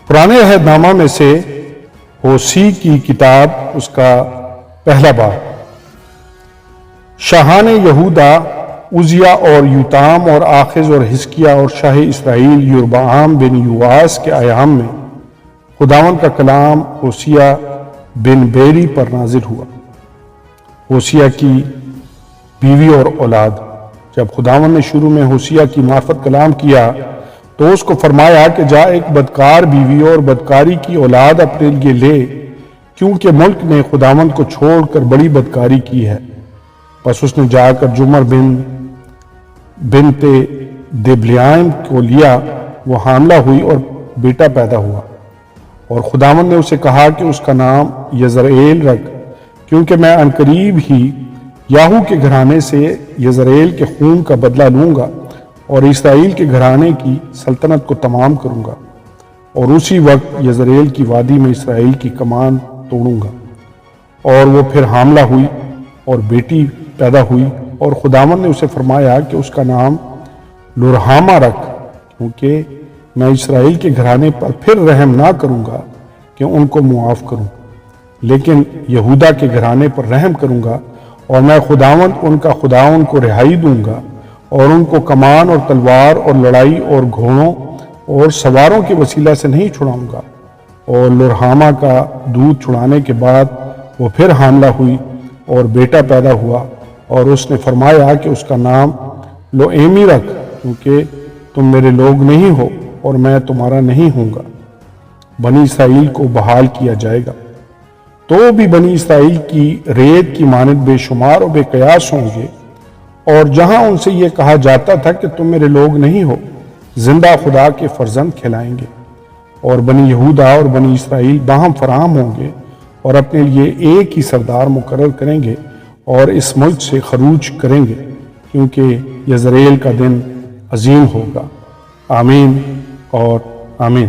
پرانے عہد نامہ میں سے ہوسی کی کتاب اس کا پہلا باب۔ شاہان یہودا عزیہ اور یوتام اور آخز اور حزقیہ اور شاہ اسرائیل یربعام بن یواس کے ایام میں خداوند کا کلام ہوسیہ بن بیری پر نازل ہوا۔ ہوسیہ کی بیوی اور اولاد۔ جب خداوند نے شروع میں ہوسیہ کی معرفت کلام کیا تو اس کو فرمایا کہ جا ایک بدکار بیوی اور بدکاری کی اولاد اپنے لیے لے، کیونکہ ملک نے خداوند کو چھوڑ کر بڑی بدکاری کی ہے۔ پس اس نے جا کر جمر بنت دبلیائم کو لیا، وہ حاملہ ہوئی اور بیٹا پیدا ہوا، اور خداوند نے اسے کہا کہ اس کا نام یزرعیل رکھ، کیونکہ میں عنقریب ہی یاہو کے گھرانے سے یزرعیل کے خون کا بدلہ لوں گا اور اسرائیل کے گھرانے کی سلطنت کو تمام کروں گا، اور اسی وقت یزرعیل کی وادی میں اسرائیل کی کمان توڑوں گا۔ اور وہ پھر حاملہ ہوئی اور بیٹی پیدا ہوئی، اور خداوند نے اسے فرمایا کہ اس کا نام لرہامہ رکھ، کیونکہ میں اسرائیل کے گھرانے پر پھر رحم نہ کروں گا کہ ان کو معاف کروں، لیکن یہودا کے گھرانے پر رحم کروں گا، اور میں خداوند ان کا خدا ان کو رہائی دوں گا، اور ان کو کمان اور تلوار اور لڑائی اور گھوڑوں اور سواروں کے وسیلہ سے نہیں چھڑاؤں گا۔ اور لرہامہ کا دودھ چھڑانے کے بعد وہ پھر حاملہ ہوئی اور بیٹا پیدا ہوا، اور اس نے فرمایا کہ اس کا نام لوئیمی رکھ، کیونکہ تم میرے لوگ نہیں ہو اور میں تمہارا نہیں ہوں گا۔ بنی اسرائیل کو بحال کیا جائے گا، تو بھی بنی اسرائیل کی ریت کی مانند بے شمار و بے قیاس ہوں گے، اور جہاں ان سے یہ کہا جاتا تھا کہ تم میرے لوگ نہیں ہو، زندہ خدا کے فرزند کھلائیں گے۔ اور بنی یہودا اور بنی اسرائیل باہم فراہم ہوں گے اور اپنے لیے ایک ہی سردار مقرر کریں گے اور اس ملک سے خروج کریں گے، کیونکہ یزرعیل کا دن عظیم ہوگا۔ آمین اور آمین۔